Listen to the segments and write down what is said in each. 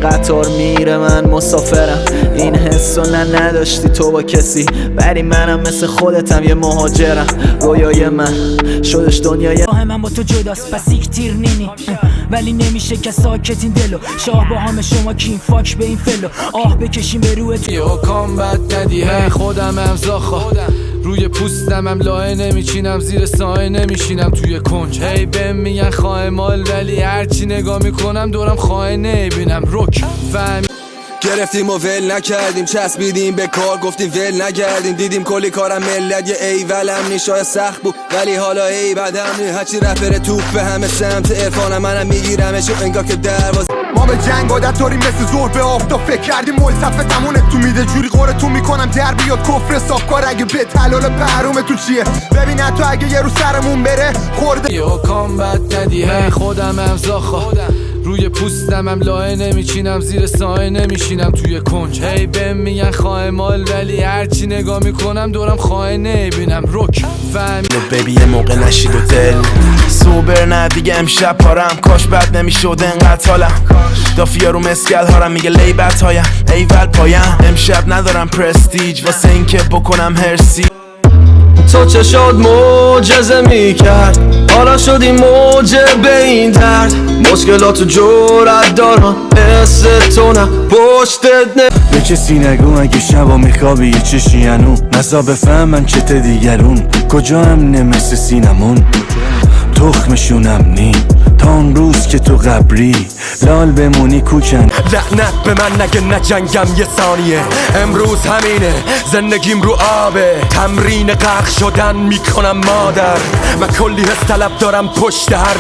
قطار میره من مسافرم. این حسو نداشتی تو با کسی، ولی منم مثل خودتم یه مهاجرم. رویای من شدش دنیای راه من با تو جداست پس یک تیر نینی، ولی نمیشه که ساکت این دلو. شاه با همه شما کین فاک به این فلو، آه بکشیم به روی تو. یه حکام بد ندی هی خودم امزاخا، روی پوستم هم لایه نمیچینم، زیر سایه نمیشینم توی کنج. هی بهم میگن خواه مال، ولی هرچی نگاه میکنم دورم خواه نمیبینم. رک فهمی گرفتیم و ول نکردیم، چسبیدیم به کار گفتیم ول نگردیم. دیدیم کلی کارم ملت یه ایولم نی، شاید سخت بود ولی حالا ای بدم نی. هرچی رپر توپ به همه سمت عرفانم، منم میگیرمش انگار که دروازه. ما به جنگ عادت داریم مثل ظهر به آفتاب، فکر کردیم ملصفه تمونه تو میده جوری قورتون میکنم در بیاد کفر صافکار. اگه به حلال پهروم تو چیه ببین تو اگه یه رو سرمون بره خورده. یه حکام بد ندی هی خودم امزاخا، روی پوستم هم لایه نمیچینم، زیر سایه نمیشینم توی کنج. هی بهم میگن خواه مال، ولی هرچی نگاه میکنم دورم خواه نمیبینم. رک فهمی بیبی یه موقع نشید و دل سوبر نه دیگه امشب پارم، کاش بد نمیشد انقدر حالم. دافیا رو مسکل هارم میگه لیبت هایم ایول پایم. امشب ندارم پرستیج واسه این که بکنم هرسی. تو چشاد معجزه میکرد، حالا شدی موجه به این درد. مشکلاتو جورت دارم مثل تو نه پشتت نه. به کسی نگو اگه شبا میخوابی یه چشی هنو نزا بفهمن چت دیگرون کجا هم نمسه سینمون. تخمشونم نی تا اون روز که تو قبری لال بمونی کوچن. لعنت به من نگه نجنگم یه ثانیه، امروز همینه زندگیم رو آبه. تمرین غرق شدن میکنم مادر، من کلی حس طلب دارم پشت هر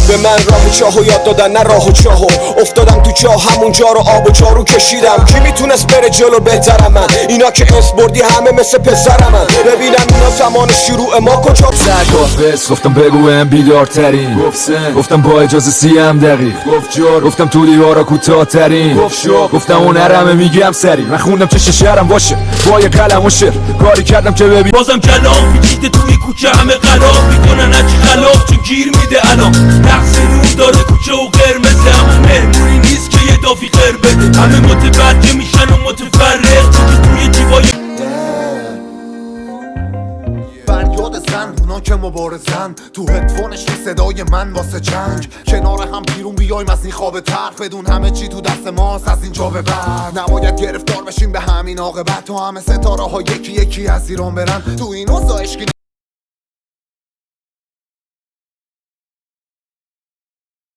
به من راه و چاهو یاد دادن نه راه و چاهو، افتادم تو چاه همونجا رو آب و جارو کشیدم. کی میتونست بره جلو بهترم من، اینا که اسپوردی همه مثل پسرم من. ببینم اینا زمان شروع ما کجا سرکاف بس گفتم بگویم بیدارترین. گفتم با اجازه 30 دقیق. گفتم تو دیوارا کوتاه ترین. گفتم اون نرمه میگم سری. من خوندم چه شعرم باشه با یه قلم و شعر، کاری کردم که ببین بازم کلام میگیده توی کوچه همه قلاب میکنن هرچی خلاف چون گیر میده الان. نقص نور داره کوچه و قرمزه، اما مهمونی نیست که یه دافی قر بده. همه متوجه میشن و متفرق چون توی جیبای فریاد زن اونا که مبارزن، تو هدفونش صدای من واسه جنگ. کنار هم بیرون بیایم از این خواب تلخ، بدون همه چی تو دست ماست از اینجا به بعد. نباید گرفتار بشیم به همین عاقبت، تو همه ستاره ها یکی یکی از ایران برن. تو این اوضاع اشکی